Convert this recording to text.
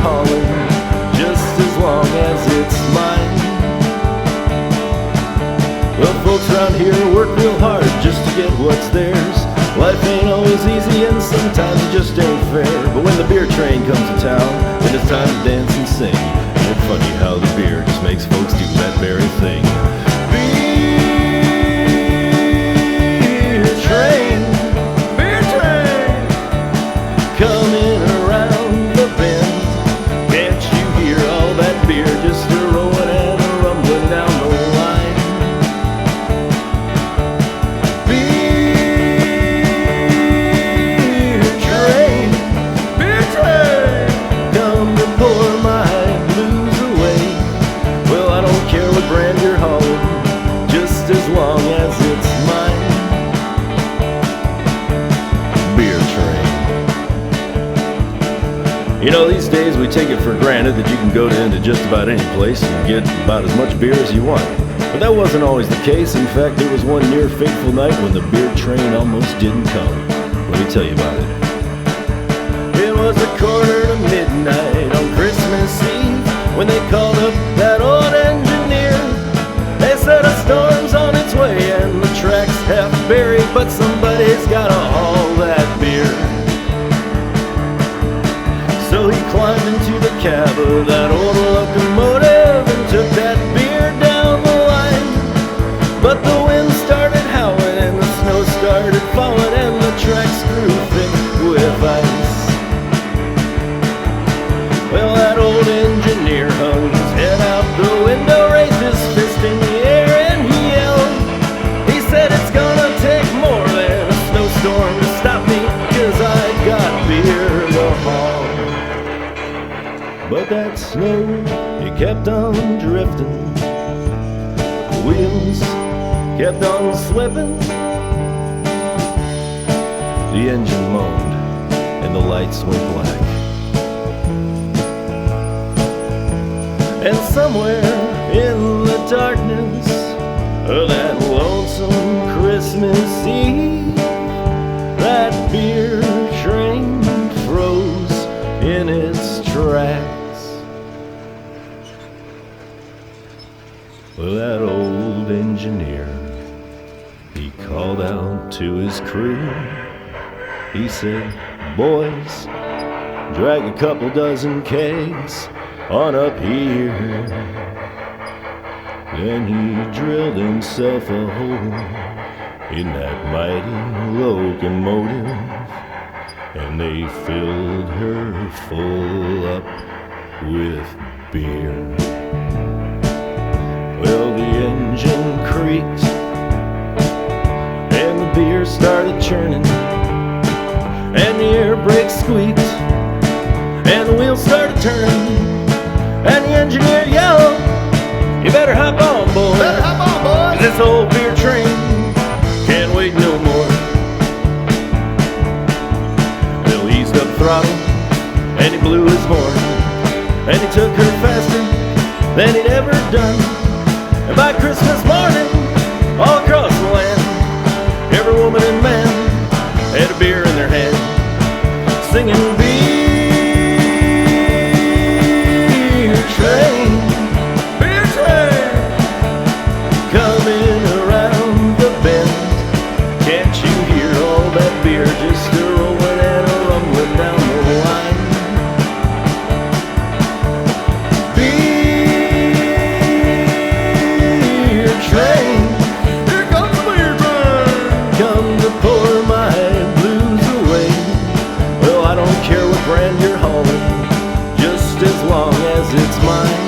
hauling, just as long as it's mine. Well, folks around here work real hard just to get what's theirs. Life ain't always easy and sometimes it just ain't fair. But when the beer train comes to town, then it's time to dance and sing. And it's funny how the beer just makes folks do that very thing. Beer train, coming around the bend. Can't you hear all that beer just a-rolling and a-rumbling down the line? Beer train, come to pour my blues away. Well, I don't care what brand you're hauling, just as long as it's mine. Beer train. You know, these days we take it for granted that you can go into just about any place and get about as much beer as you want. But that wasn't always the case. In fact, there was one near fateful night when the beer train almost didn't come. Let me tell you about it. It was 1:45 on Christmas Eve when they called up that old engineer. They said a storm's on its way and the track's half buried, but somebody's gotta haul that beer. So he climbed into the cab of that old locomotive and took that beer down the line. But the wind started howling and the snow started falling and the tracks grew thick with ice. Well, that old engineer hung his head out the window, raised his fist in the air and he yelled. He said, "It's gonna take more than a snowstorm to stop me, 'cause I got beer to haul." But that snow, it kept on drifting. The wheels kept on slipping. The engine moaned and the lights went black. And somewhere in the darkness of that lonesome Christmas Eve, that beer train froze in its tracks. Well, that old engineer, he called out to his crew. He said, "Boys, drag a couple dozen kegs on up here." Then he drilled himself a hole in that mighty locomotive, and they filled her full up with beer. Well, the engine creaked and the beer started churning, and the air brakes squeaked and the wheels started turning, and the engineer yelled, "You better hop on, boy, 'cause this old beer train can't wait no more." Bill eased up throttle and he blew his horn, and he took her faster than he'd ever done. And by Christmas morning, all across the land, every woman and man had a beer in their hand, singing, "Beer train, coming around the bend. Can't you hear all that beer just a-rolling and a-rumbling down the line?" Beer train, here comes the beer train, come to pour my blues away. Well, I don't care what brand you're hauling, just as long as it's mine.